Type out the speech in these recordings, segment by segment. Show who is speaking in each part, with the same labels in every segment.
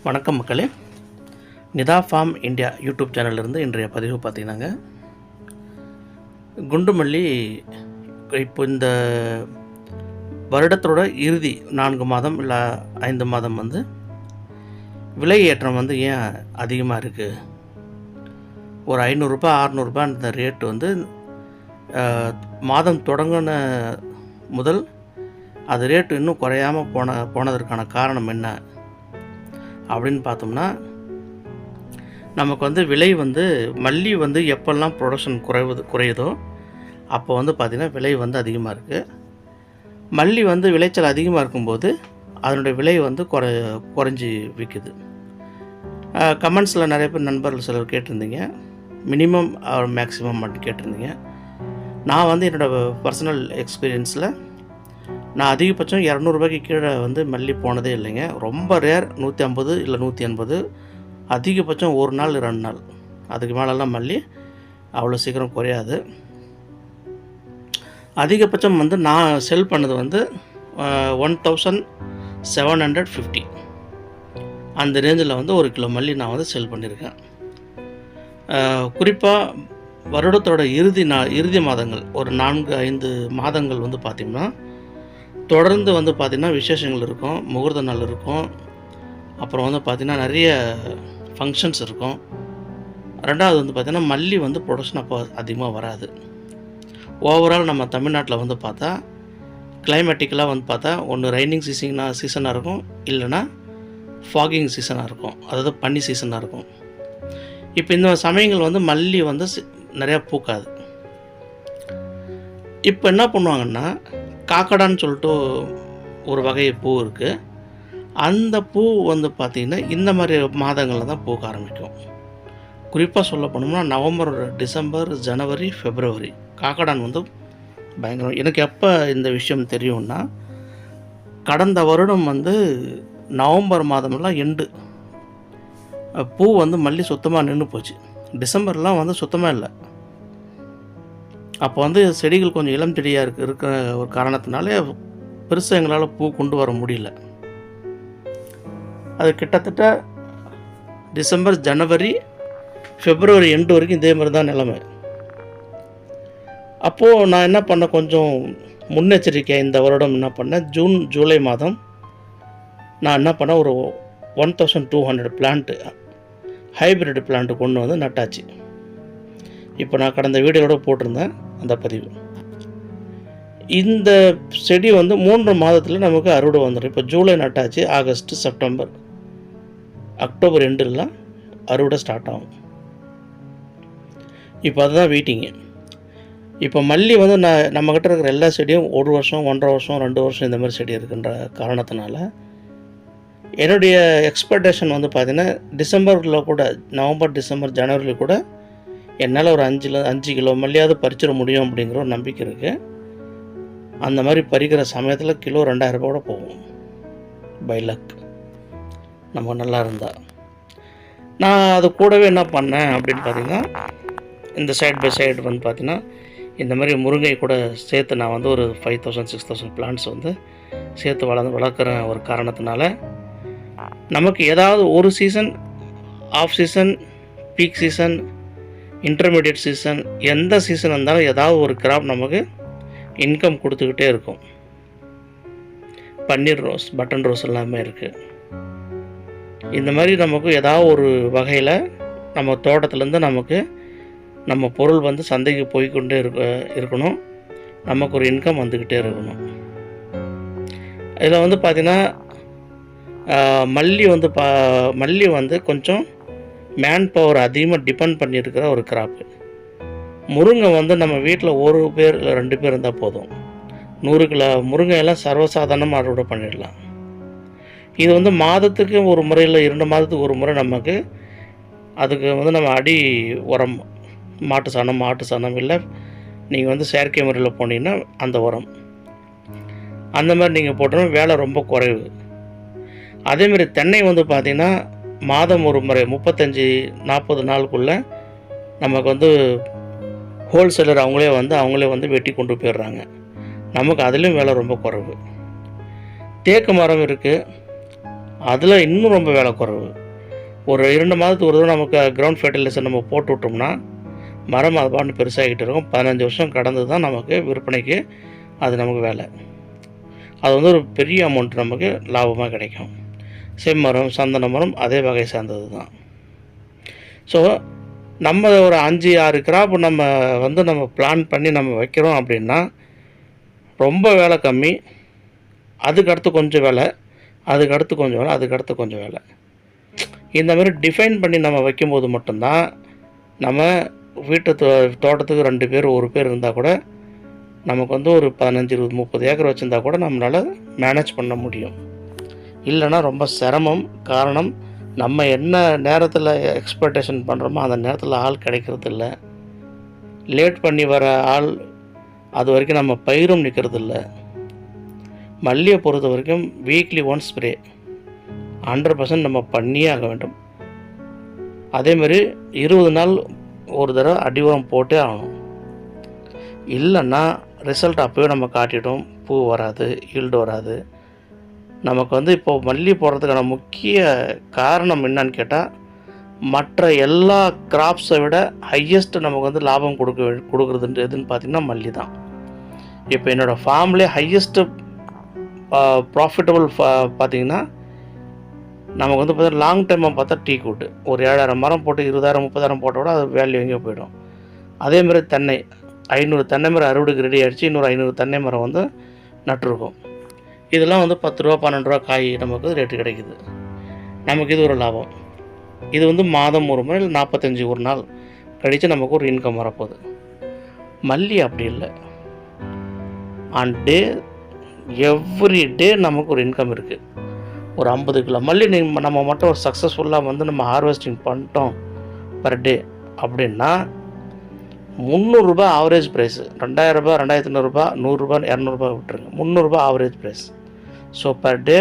Speaker 1: வணக்கம் மக்களே. Nita form India YouTube சேனல்லேருந்து இன்றைய பதிவு பார்த்திங்கன்னாங்க, குண்டுமல்லி இப்போ இந்த வருடத்தோட இறுதி 4 மாதம் இல்லை 5 மாதம் விலை ஏற்றம் ஏன் அதிகமாக இருக்குது? ஒரு 500 600 அந்த ரேட்டு மாதம் தொடங்கின முதல் அது ரேட்டு இன்னும் குறையாமல் போனதற்கான காரணம் என்ன அப்படின்னு பார்த்தோம்னா, நமக்கு விலை மல்லி எப்பெல்லாம் ப்ரொடக்ஷன் குறையுதோ அப்போ பார்த்திங்கன்னா விலை அதிகமாக இருக்குது. மல்லி விளைச்சல் அதிகமாக இருக்கும்போது அதனுடைய விலை குறைஞ்சி விற்குது. கமெண்ட்ஸில் நிறைய பேர் நண்பர்கள் சிலர் கேட்டிருந்தீங்க, மினிமம் ஆர் மேக்ஸிமம் மட்டும் கேட்டிருந்தீங்க. நான் என்னோடய பர்சனல் எக்ஸ்பீரியன்ஸில் நான் அதிகபட்சம் 200 ரூபாய்க்கு கீழே மல்லி போனதே இல்லைங்க. ரொம்ப ரேர் 150 இல்லை 180, அதிகபட்சம் 1 நாள் 2 நாள், அதுக்கு மேலெல்லாம் மல்லி அவ்வளோ சீக்கிரம் குறையாது. அதிகபட்சம் நான் செல் பண்ணது 1750 அந்த ரேஞ்சில் 1 கிலோ மல்லி நான் செல் பண்ணியிருக்கேன். குறிப்பாக வருடத்தோட இறுதி மாதங்கள் ஒரு 4-5 மாதங்கள் பார்த்திங்கன்னா தொடர்ந்து பார்த்திங்கன்னா விசேஷங்கள் இருக்கும், முகூர்த்த நாள் இருக்கும், அப்புறம் பார்த்திங்கன்னா நிறைய ஃபங்க்ஷன்ஸ் இருக்கும். ரெண்டாவது பார்த்திங்கன்னா மல்லி ப்ரொடக்ஷன் அப்போ அதிகமாக வராது. ஓவரால் நம்ம தமிழ்நாட்டில் பார்த்தா கிளைமேட்டிக்கலாக பார்த்தா ஒன்று ரைனிங் சீசனாக இருக்கும், இல்லைன்னா ஃபாகிங் சீசனாக இருக்கும், அதாவது பனி சீசனாக இருக்கும். இப்போ இந்த சமயங்கள் மல்லி நிறையா பூக்காது. இப்போ என்ன பண்ணுவாங்கன்னா, காக்கடான்னு சொல்லிட்டு ஒரு வகை பூ இருக்குது. அந்த பூ பார்த்திங்கன்னா இந்த மாதிரி மாதங்களில் தான் பூக்க ஆரம்பிக்கும். குறிப்பாக சொல்ல போனோம்னா நவம்பர், டிசம்பர், ஜனவரி, பிப்ரவரி காக்கடான் பயங்கரம். எனக்கு எப்போ இந்த விஷயம் தெரியும்னா, கடந்த வருடம் நவம்பர் மாதமெல்லாம் எண்டு பூ மல்லி சுத்தமாக நின்று போச்சு. டிசம்பர்லாம் சுத்தமாக இல்லை. அப்போ செடிகள் கொஞ்சம் இளம் செடியாக இருக்கிற ஒரு காரணத்தினாலே பெருசாக எங்களால் பூ கொண்டு வர முடியல. அது கிட்டத்தட்ட டிசம்பர், ஜனவரி, பிப்ரவரி எண்டு வரைக்கும் இதே மாதிரி தான் நிலைமை. அப்போது நான் என்ன பண்ணேன், கொஞ்சம் முன்னெச்சரிக்கை இந்த வருடம் என்ன பண்ணேன், ஜூன் ஜூலை மாதம் நான் என்ன பண்ணேன், ஒரு 1200 பிளான்ட்டு ஹைப்ரிட் பிளான்ட்டு கொண்டு நட்டாச்சு. இப்போ நான் கடந்த வீடியோட போட்டிருந்தேன் அந்த பதிவு. இந்த செடி 3 மாதத்தில் நமக்கு அறுவடை வந்துடும். இப்போ ஜூலை நட்டாச்சு, ஆகஸ்ட், செப்டம்பர், அக்டோபர் எண்டுலாம் அறுவடை ஸ்டார்ட் ஆகும். இப்போ அதுதான் வெயிட்டிங்கு. இப்போ மல்லி நம்மக்கிட்ட இருக்கிற எல்லா செடியும் 1 வருஷம், 1.5 வருஷம், 2 வருஷம் இந்த மாதிரி செடி இருக்குன்ற காரணத்தினால என்னுடைய எக்ஸ்பெக்டேஷன் பார்த்திங்கன்னா, டிசம்பரில் கூட, நவம்பர், டிசம்பர், ஜனவரியில் கூட என்னால் ஒரு 5 கிலோ மல்லியாவது பறிச்சிட முடியும் அப்படிங்கிற ஒரு நம்பிக்கை இருக்குது. அந்த மாதிரி பறிக்கிற சமயத்தில் கிலோ 2000 ரூபா கூட போகும், பை லக், நம்ம நல்லா இருந்தால். நான் அது கூடவே என்ன பண்ணேன் அப்படின்னு பார்த்திங்கன்னா, இந்த சைட் பை சைடு பார்த்திங்கன்னா இந்த மாதிரி முருங்கை கூட சேர்த்து நான் ஒரு 5000-6000 பிளான்ட்ஸ் சேர்த்து வளர்க்குற ஒரு காரணத்தினால நமக்கு ஏதாவது ஒரு season, off season, peak season, intermediate season, எந்த சீசன் இருந்தாலும் ஏதாவது ஒரு கிராப் நமக்கு இன்கம் கொடுத்துக்கிட்டே இருக்கும். பன்னீர் ரோஸ், பட்டன் ரோஸ் எல்லாமே இருக்குது. இந்த மாதிரி நமக்கு ஏதாவது ஒரு வகையில் நம்ம தோட்டத்துலேருந்து நமக்கு நம்ம பொருள் சந்தைக்கு போய்கொண்டே இருக்கணும், நமக்கு ஒரு இன்கம் வந்துக்கிட்டே இருக்கணும். இதில் பார்த்திங்கன்னா மல்லி மல்லி கொஞ்சம் மேன் பவர் அதிகமாக டிபெண்ட் பண்ணியிருக்கிற ஒரு கிராப்பு. முருங்கை நம்ம வீட்டில் 1 பேர் இல்லை 2 பேர் இருந்தால் போதும், 100 கிலோ முருங்கையெல்லாம் சர்வசாதாரணமாக அறுவடை பண்ணிடலாம். இது மாதத்துக்கு ஒரு முறை இல்லை 2 மாதத்துக்கு ஒரு முறை நமக்கு அதுக்கு நம்ம அடி உரம், மாட்டு சாணம் இல்லை நீங்கள் செயற்கை முறையில் போனீங்கன்னா அந்த உரம், அந்த மாதிரி நீங்கள் போட்டோன்னா வேலை ரொம்ப குறைவு. அதேமாதிரி தென்னை பார்த்திங்கன்னா மாதம் ஒரு முறை 35-40 நாளுக்குள்ளே நமக்கு ஹோல்சேலர் அவங்களே வெட்டி கொண்டு போயிடுறாங்க. நமக்கு அதுலேயும் வேலை ரொம்ப குறைவு. தேக்கு மரம் இருக்குது, அதில் இன்னும் ரொம்ப வேலை குறைவு. ஒரு 2 மாதத்துக்கு ஒரு தடவை நமக்கு கிரவுண்ட் ஃபெர்டிலைசர் நம்ம போட்டு விட்டோம்னா மரம் அது பாட்டு பெருசாகிட்டு இருக்கும். 15 வருஷம் கடந்து தான் நமக்கு விற்பனைக்கு அது நமக்கு வேலை. அது வந்து ஒரு பெரிய அமௌண்ட் நமக்கு லாபமாக கிடைக்கும். செம்மரம், சந்தன மரம் அதே வகை சார்ந்தது தான். ஸோ நம்ம ஒரு 5-6 கிராப் நம்ம வந்து நம்ம பிளான் பண்ணி நம்ம வைக்கிறோம் அப்படின்னா ரொம்ப வேலை கம்மி. அதுக்கடுத்து கொஞ்சம் வேலை, அதுக்கடுத்து கொஞ்சம் வேலை, அதுக்கடுத்து கொஞ்சம் வேலை. இந்த மாதிரி டிஃபைன் பண்ணி நம்ம வைக்கும்போது மட்டும்தான் நம்ம வீட்டு தோட்டத்துக்கு 2 பேர் 1 பேர் இருந்தால் கூட நமக்கு வந்து ஒரு 15, 20, 30 ஏக்கர் வச்சுருந்தா கூட நம்மளால் மேனேஜ் பண்ண முடியும். இல்லைன்னா ரொம்ப சிரமம். காரணம், நம்ம என்ன நேரத்தில் எக்ஸ்பெக்டேஷன் பண்ணுறோமோ அந்த நேரத்தில் ஆள் கிடைக்கிறது இல்லை. லேட் பண்ணி வர ஆள் அது வரைக்கும் நம்ம பயிரும் நிற்கிறதில்ல. மல்லியை பொறுத்த வரைக்கும் வீக்லி ஒன்ஸ் ஸ்ப்ரே 100% நம்ம பண்ணியே ஆக வேண்டும். அதேமாதிரி 20 நாள் ஒரு தடவை அடி உரம் போட்டே ஆகணும். இல்லைன்னா ரிசல்ட் அப்போவே நம்ம காட்டிட்டோம், பூ வராது, ஈல்டு வராது. நமக்கு வந்து இப்போது மல்லி போடுறதுக்கான முக்கிய காரணம் என்னன்னு கேட்டால், மற்ற எல்லா கிராப்ஸை விட ஹையஸ்ட்டு நமக்கு வந்து லாபம் கொடுக்குறதுன்ட்டு எதுன்னு பார்த்திங்கன்னா மல்லி தான். இப்போ என்னோடய ஃபார்ம்லேயே ஹையஸ்ட்டு ப்ராஃபிட்டபுள் பார்த்திங்கன்னா நமக்கு வந்து பார்த்தீங்கன்னா லாங் டைமாக பார்த்தா டீக்வுட். ஒரு 7,000 மரம் போட்டு 20,000 30,000 போட்டால் கூட அது வேல்யூ எங்கேயோ போயிடும். அதேமாதிரி தென்னை 500 தென்னை மரம் அறுவடைக்கு ரெடி ஆகிடுச்சு. இன்னொரு 500 தென்னை மரம் வந்து நட்டுருக்கும். இதெல்லாம் வந்து 10 ரூபா 12 ரூபா காய் நமக்கு ரேட்டு கிடைக்குது. நமக்கு இது ஒரு லாபம். இது வந்து மாதம் ஒரு முறை இல்லை 45 ஒரு நாள் கழித்து நமக்கு ஒரு இன்கம் வரப்போகுது. மல்லி அப்படி இல்லை. ஆன் டே எவ்ரி டே நமக்கு ஒரு இன்கம் இருக்குது. ஒரு 50 கிலோ மல்லி நம்ம மட்டும் ஒரு சக்ஸஸ்ஃபுல்லாக வந்து நம்ம ஹார்வெஸ்டிங் பண்ணிட்டோம் பர் டே அப்படின்னா 300 ரூபாய் ஆவரேஜ் ப்ரைஸு. 2000 ரூபாய், 2500 ரூபாய், 100 ரூபாய், 200 ரூபாய் விட்டுருங்க. 300 ரூபாய் average price. So per day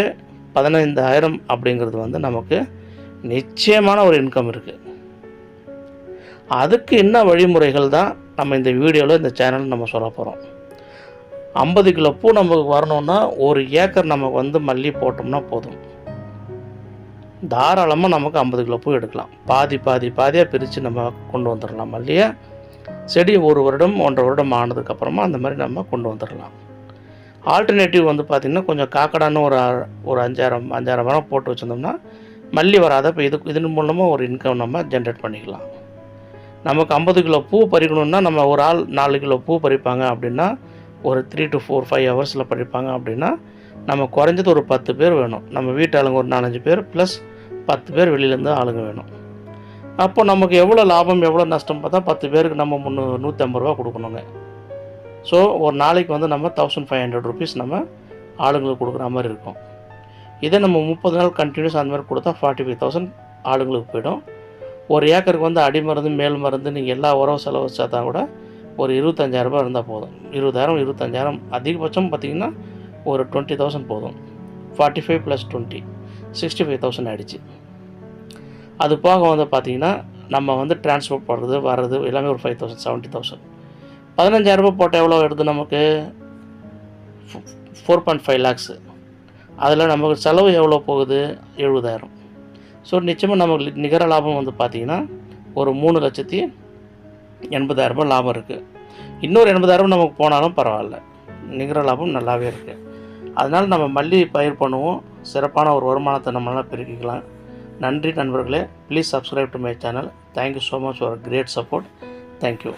Speaker 1: 15,000 அப்படிங்கிறது வந்து நமக்கு நிச்சயமான ஒரு இன்கம் இருக்குது. அதுக்கு என்ன வழிமுறைகள் தான் நம்ம இந்த வீடியோவில் இந்த சேனல் நம்ம சொல்ல போகிறோம். 50 கிலோ பூ நமக்கு வரணுன்னா 1 ஏக்கர் நமக்கு வந்து மல்லி போட்டோம்னா போதும். தாராளமாக நமக்கு 50 கிலோ பூ எடுக்கலாம். பாதியாக பிரித்து நம்ம கொண்டு வந்துடலாம். மல்லியை செடி 1 வருடம் 1.5 வருடம் ஆனதுக்கப்புறமா அந்த மாதிரி நம்ம கொண்டு வந்துடலாம். ஆல்டர்னேட்டிவ் வந்து பார்த்திங்கன்னா கொஞ்சம் காக்கடான்னு ஒரு 5,000 மரம் போட்டு வச்சுருந்தோம்னா மல்லி வராத. இப்போ இதன் மூலமாக ஒரு இன்கம் நம்ம ஜென்ரேட் பண்ணிக்கலாம். நமக்கு 50 கிலோ பூ பறிக்கணுன்னா நம்ம ஒரு ஆள் 4 கிலோ பூ பறிப்பாங்க அப்படின்னா ஒரு 3 to 4, 5 ஹவர்ஸில் பறிப்பாங்க அப்படின்னா நம்ம குறைஞ்சது ஒரு 10 பேர் வேணும். நம்ம வீட்டு ஆளுங்க ஒரு 4-5 பேர் ப்ளஸ் 10 பேர் வெளியிலேருந்து ஆளுங்க வேணும். அப்போ நமக்கு எவ்வளோ லாபம் எவ்வளோ நஷ்டம் பார்த்தா 10 பேருக்கு நம்ம 150 ரூபா கொடுக்கணுங்க. ஸோ ஒரு நாளைக்கு வந்து நம்ம 1500 rupees நம்ம ஆளுங்களுக்கு கொடுக்குற மாதிரி இருக்கும். இதே நம்ம 30 நாள் கண்டினியூஸ் அந்த மாதிரி கொடுத்தா 45,000 ஆளுங்களுக்கு போயிடும். ஒரு ஏக்கருக்கு வந்து அடி மருந்து மேல் மருந்து நீங்கள் எல்லா உறவு செலவு வச்சா தான் கூட ஒரு 25,000 ரூபாய் இருந்தால் போதும். 20,000 25,000 அதிகபட்சம் பார்த்திங்கன்னா ஒரு 20,000 போதும். 45 + 20 65,000 ஆகிடுச்சு. அது போக வந்து பார்த்திங்கன்னா நம்ம வந்து டிரான்ஸ்போர்ட் பண்ணுறது வர்றது எல்லாமே ஒரு 5,000 70,000. 15,000 ரூபாய் போட்டால் எவ்வளோ வருது நமக்கு? 4.5 lakhs. அதில் நமக்கு செலவு எவ்வளோ போகுது? 70,000. ஸோ நிச்சயமாக நமக்கு நிகர லாபம் வந்து பார்த்திங்கன்னா ஒரு 3,80,000 ரூபாய் லாபம் இருக்குது. இன்னொரு 80,000 நமக்கு போனாலும் பரவாயில்ல, நிகர லாபம் நல்லாவே இருக்குது. அதனால் நம்ம மல்லி பயிர் பண்ணுவோம். சிறப்பான ஒரு வருமானத்தை நம்மளால் பெருக்கிக்கலாம். நன்றி நண்பர்களே. Please subscribe to my channel. Thank you so much for great support. Thank you.